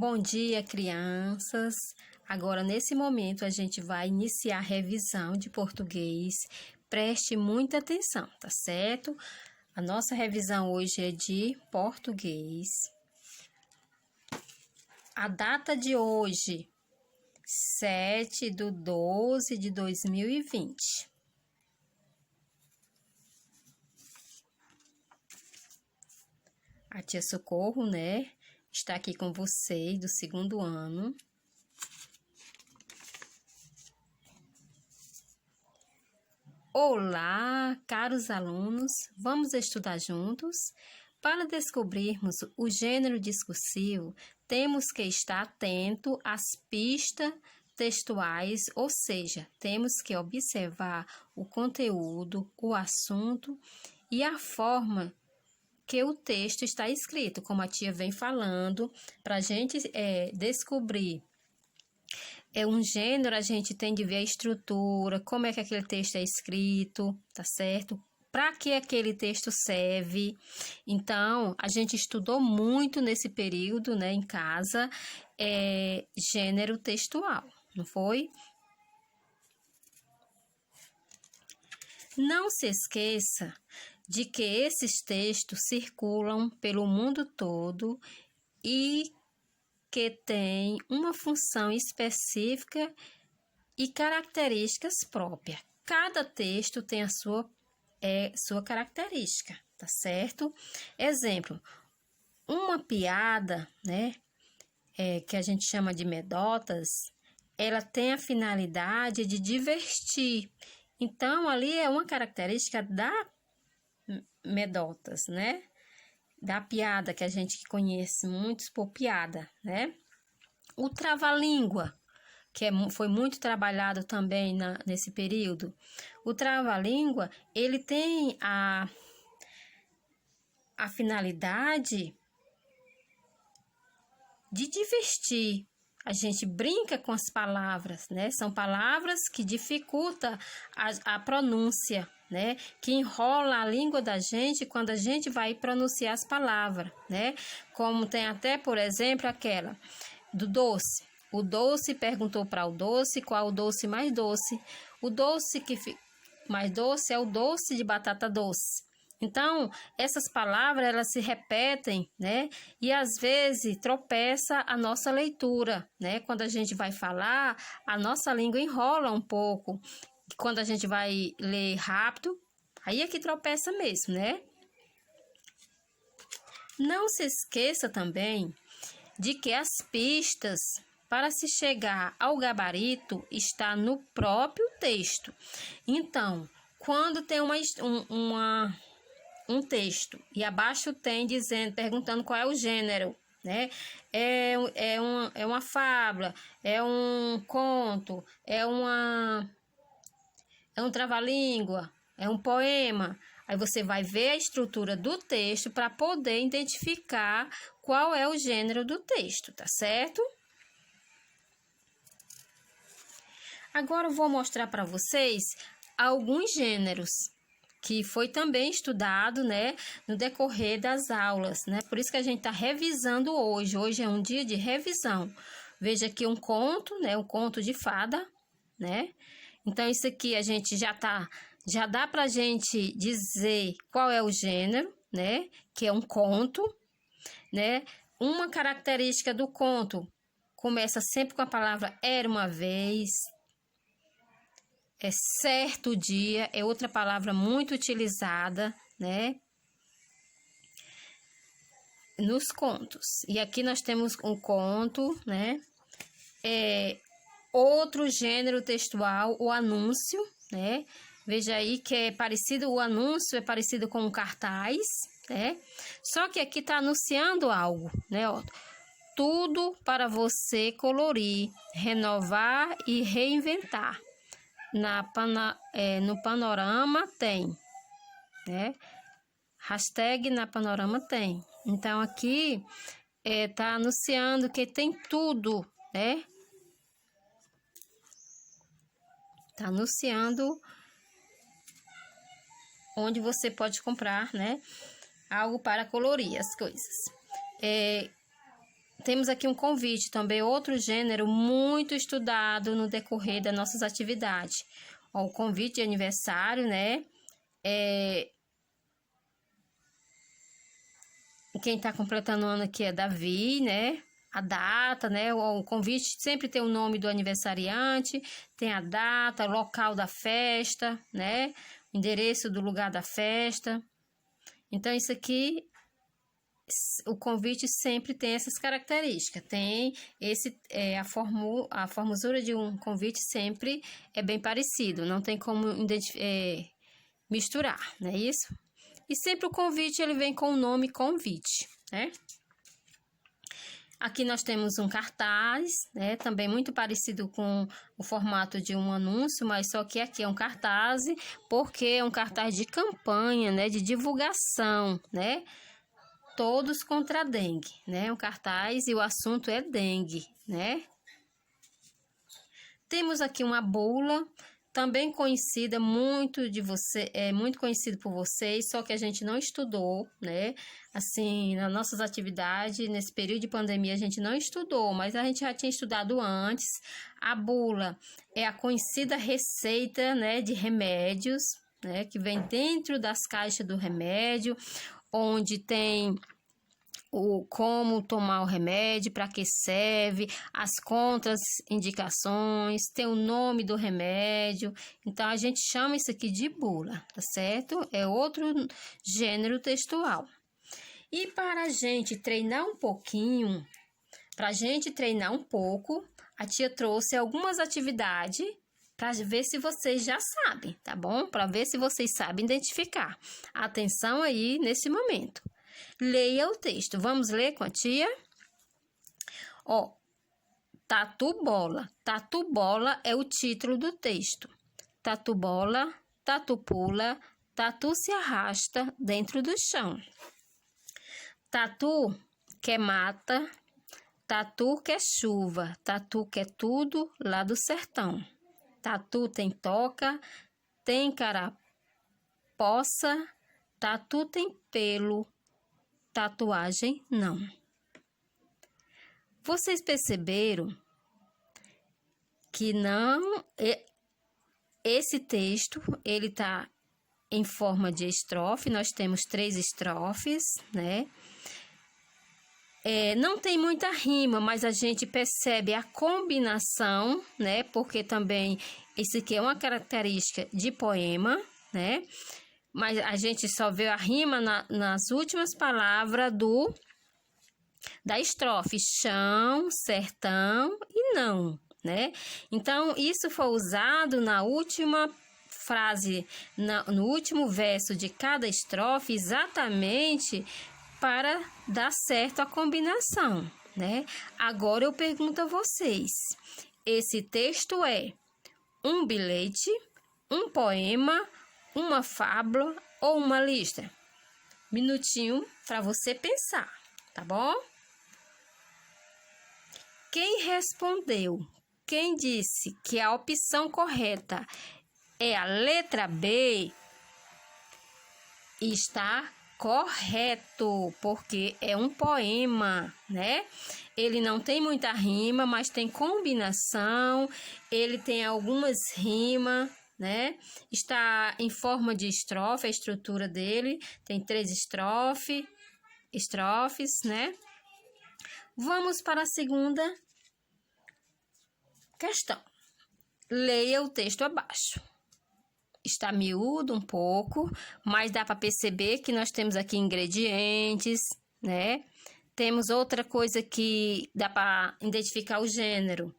Bom dia, crianças! Agora, nesse momento, a gente vai iniciar a revisão de português. Preste muita atenção, tá certo? A nossa revisão hoje é de português. A data de hoje, 7/12/2020. A tia Socorro, né, está aqui com vocês do segundo ano. Olá, caros alunos! Vamos estudar juntos? Para descobrirmos o gênero discursivo, temos que estar atento às pistas textuais, ou seja, temos que observar o conteúdo, o assunto e a forma que o texto está escrito, como a tia vem falando, para a gente descobrir um gênero, a gente tem de ver a estrutura, como é que aquele texto é escrito, tá certo? Para que aquele texto serve. Então, a gente estudou muito nesse período, né, em casa, gênero textual, não foi? Não se esqueça de que esses textos circulam pelo mundo todo e que tem uma função específica e características próprias. Cada texto tem a sua característica, tá certo? Exemplo, uma piada, né, que a gente chama de medotas, ela tem a finalidade de divertir. Então, ali é uma característica da medotas, né? Da piada, que a gente conhece muitos por piada, né? O trava-língua, que foi muito trabalhado também nesse período. O trava-língua, ele tem a finalidade de divertir. A gente brinca com as palavras, né? São palavras que dificultam a pronúncia, né? Que enrola a língua da gente quando a gente vai pronunciar as palavras, né? Como tem até, por exemplo, aquela do doce. O doce perguntou para o doce qual o doce mais doce. O doce mais doce é o doce de batata doce. Então, essas palavras, elas se repetem, né? E às vezes tropeça a nossa leitura, né? Quando a gente vai falar, a nossa língua enrola um pouco. Quando a gente vai ler rápido, aí é que tropeça mesmo, né? Não se esqueça também de que as pistas para se chegar ao gabarito está no próprio texto. Então, quando tem um texto e abaixo tem perguntando qual é o gênero, né? É uma fábula, é um conto, é um trava-língua, é um poema. Aí você vai ver a estrutura do texto para poder identificar qual é o gênero do texto, tá certo? Agora eu vou mostrar para vocês alguns gêneros que foi também estudado, né, no decorrer das aulas, né? Por isso que a gente está revisando hoje. Hoje é um dia de revisão. Veja aqui um conto, né, um conto de fada, né? Então, isso aqui a gente já dá pra gente dizer qual é o gênero, né? Que é um conto, né? Uma característica do conto começa sempre com a palavra era uma vez. Certo dia é outra palavra muito utilizada, né? Nos contos. E aqui nós temos um conto, né? Outro gênero textual, o anúncio, né? Veja aí que o anúncio é parecido com um cartaz, né? Só que aqui está anunciando algo, né? Ó, tudo para você colorir, renovar e reinventar. No Panorama tem, né? Hashtag na Panorama tem. Então, aqui tá anunciando que tem tudo, né? Tá anunciando onde você pode comprar, né? Algo para colorir as coisas. Temos aqui um convite, também outro gênero muito estudado no decorrer das nossas atividades. Ó, o convite de aniversário, né? Quem está completando o ano aqui é Davi, né? A data, né? O convite sempre tem o nome do aniversariante, tem a data, o local da festa, né? O endereço do lugar da festa. Então, isso aqui, o convite sempre tem essas características. Tem a formosura de um convite sempre é bem parecido, não tem como misturar, não é isso? E sempre o convite ele vem com o nome convite, né? Aqui nós temos um cartaz, né? Também muito parecido com o formato de um anúncio, mas só que aqui é um cartaz, porque é um cartaz de campanha, né? De divulgação, né? Todos contra a dengue, né? Um cartaz e o assunto é dengue, né? Temos aqui uma bula, também conhecida muito conhecido por vocês, só que a gente não estudou, né? Assim, nas nossas atividades, nesse período de pandemia, a gente não estudou, mas a gente já tinha estudado antes. A bula é a conhecida receita, né, de remédios, né, que vem dentro das caixas do remédio, onde tem como tomar o remédio, para que serve, as contraindicações, tem o nome do remédio. Então, a gente chama isso aqui de bula, tá certo? É outro gênero textual. E para a gente treinar um pouquinho, a tia trouxe algumas atividades para ver se vocês já sabem, tá bom? Para ver se vocês sabem identificar. Atenção aí nesse momento. Leia o texto. Vamos ler com a tia? Ó, tatu bola. Tatu bola é o título do texto. Tatu bola, tatu pula, tatu se arrasta dentro do chão. Tatu quer mata, tatu quer chuva, tatu quer tudo lá do sertão. Tatu tem toca, tem carapoça, tatu tem pelo, tatuagem não. Vocês perceberam que não, esse texto ele tá em forma de estrofe, nós temos 3 estrofes, né? Não tem muita rima, mas a gente percebe a combinação, né? Porque também isso aqui é uma característica de poema, né? Mas a gente só vê a rima nas últimas palavras da estrofe, chão, sertão e não, né? Então, isso foi usado na última frase, no último verso de cada estrofe, exatamente para dar certo a combinação, né? Agora eu pergunto a vocês, esse texto é um bilhete, um poema, uma fábula ou uma lista? Minutinho para você pensar, tá bom? Quem respondeu, quem disse que a opção correta é a letra B, está correto, porque é um poema, né? Ele não tem muita rima, mas tem combinação, ele tem algumas rimas, né? Está em forma de estrofe, a estrutura dele tem 3 estrofes, né? Vamos para a segunda questão. Leia o texto abaixo. Está miúdo um pouco, mas dá para perceber que nós temos aqui ingredientes, né? Temos outra coisa que dá para identificar o gênero,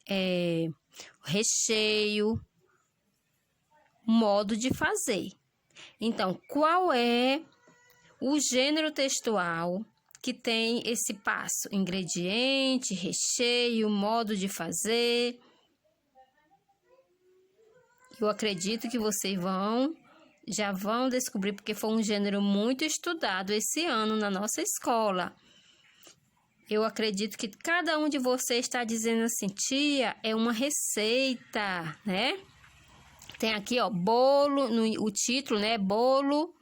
o recheio, modo de fazer. Então, qual é o gênero textual que tem esse passo? Ingrediente, recheio, modo de fazer. Eu acredito que vocês já vão descobrir, porque foi um gênero muito estudado esse ano na nossa escola. Eu acredito que cada um de vocês está dizendo assim, tia, é uma receita, né? Tem aqui, ó, bolo, o título, né? Bolo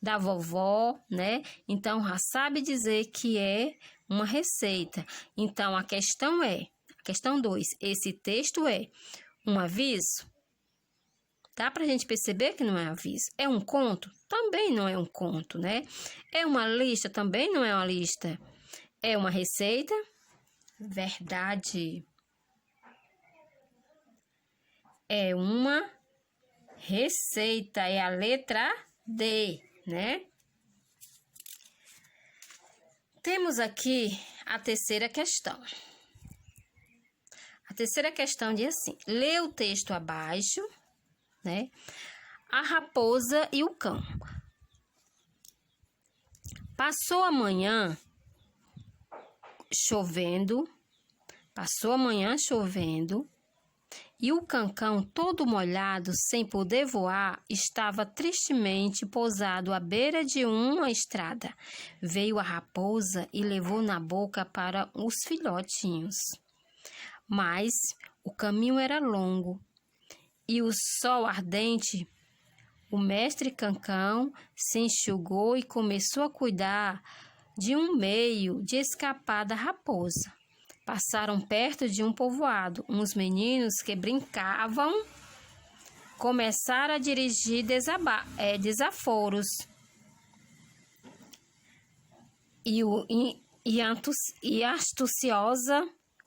da vovó, né? Então, já sabe dizer que é uma receita. Então, a questão 2, esse texto é um aviso? Dá para a gente perceber que não é aviso. É um conto? Também não é um conto, né? É uma lista? Também não é uma lista. É uma receita? Verdade. É uma receita. É a letra D, né? Temos aqui a terceira questão. A terceira questão diz assim: lê o texto abaixo, né? A raposa e o cão. Passou a manhã chovendo, e o cancão, todo molhado, sem poder voar, estava tristemente pousado à beira de uma estrada. Veio a raposa e levou na boca para os filhotinhos. Mas o caminho era longo e o sol ardente. O mestre cancão se enxugou e começou a cuidar de um meio de escapar da raposa. Passaram perto de um povoado. Uns meninos que brincavam começaram a dirigir desaforos.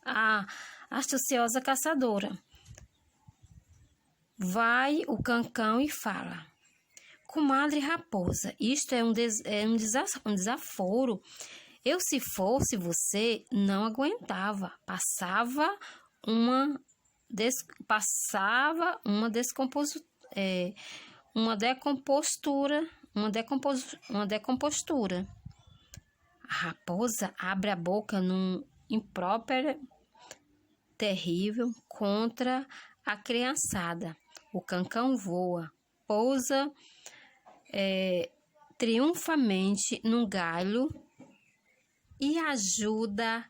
A astuciosa caçadora. Vai o cancão e fala: comadre raposa, isto é um desaforo. Eu, se fosse você, não aguentava. Passava uma decompostura. A raposa abre a boca num impróprio terrível contra a criançada. O cancão voa, pousa triunfalmente num galho e ajuda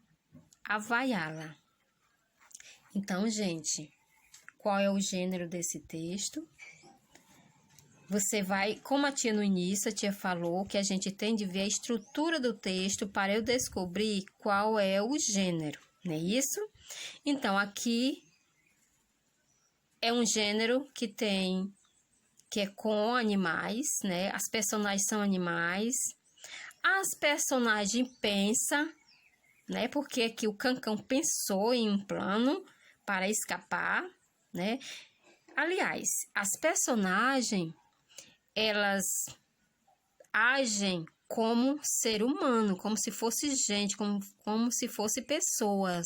a vaiá-la. Então, gente, qual é o gênero desse texto? Você vai, como a tia no início, a tia falou que a gente tem de ver a estrutura do texto para eu descobrir qual é o gênero, não é isso? Então, aqui é um gênero que é com animais, né? As personagens são animais. As personagens pensam, né? Porque aqui o cancão pensou em um plano para escapar, né? Aliás, as personagens, elas agem como ser humano, como se fosse gente, como se fosse pessoas,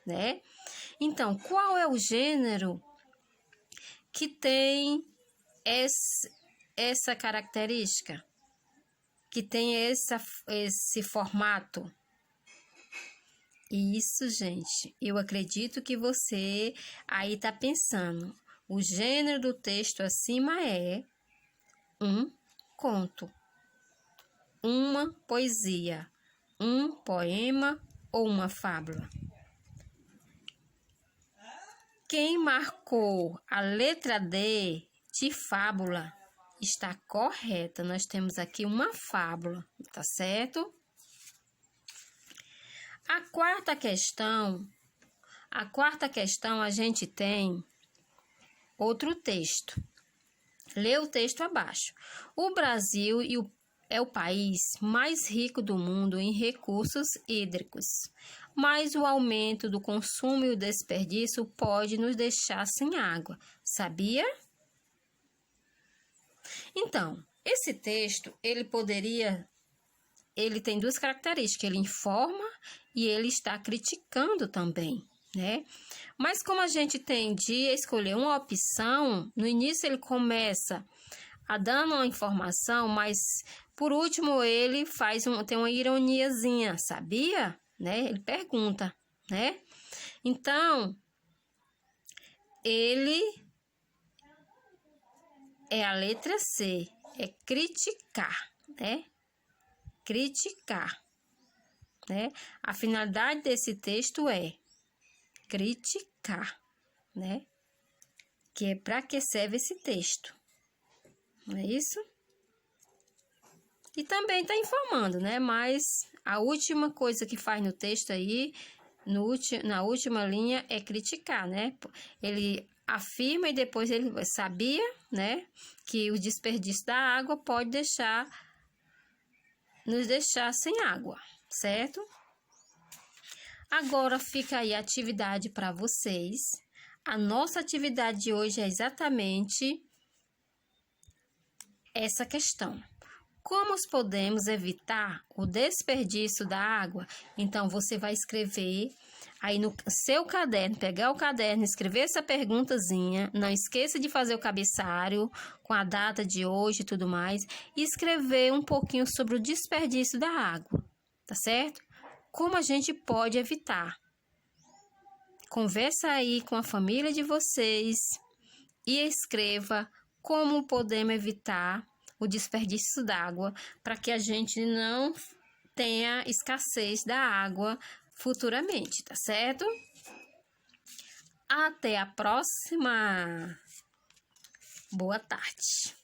né? Então, qual é o gênero que tem essa característica? Que tem esse formato? Isso, gente, eu acredito que você aí tá pensando. O gênero do texto acima é um conto, uma poesia, um poema ou uma fábula. Quem marcou a letra D de fábula está correta. Nós temos aqui uma fábula, tá certo? A quarta questão a gente tem outro texto. Lê o texto abaixo. O Brasil é o país mais rico do mundo em recursos hídricos, mas o aumento do consumo e o desperdício pode nos deixar sem água. Sabia? Então, esse texto, ele tem duas características. Ele informa e ele está criticando também, né? Mas como a gente tem de escolher uma opção, no início ele começa a dando uma informação, mas por último ele tem uma ironiazinha, sabia? Né? Ele pergunta, né? Então, ele é a letra C, é criticar, né? Criticar, né? A finalidade desse texto é criticar, né? Que é para que serve esse texto, não é isso? E também está informando, né? Mas A última coisa que faz no texto aí, na última linha, é criticar, né? Ele afirma e depois ele sabia, né, que o desperdício da água pode nos deixar sem água, certo? Agora fica aí a atividade para vocês. A nossa atividade de hoje é exatamente essa questão. Como podemos evitar o desperdício da água? Então, você vai escrever aí no seu caderno, pegar o caderno, escrever essa perguntazinha. Não esqueça de fazer o cabeçalho com a data de hoje e tudo mais. E escrever um pouquinho sobre o desperdício da água, tá certo? Como a gente pode evitar? Conversa aí com a família de vocês e escreva como podemos evitar o desperdício d'água para que a gente não tenha escassez da água futuramente, tá certo? Até a próxima! Boa tarde!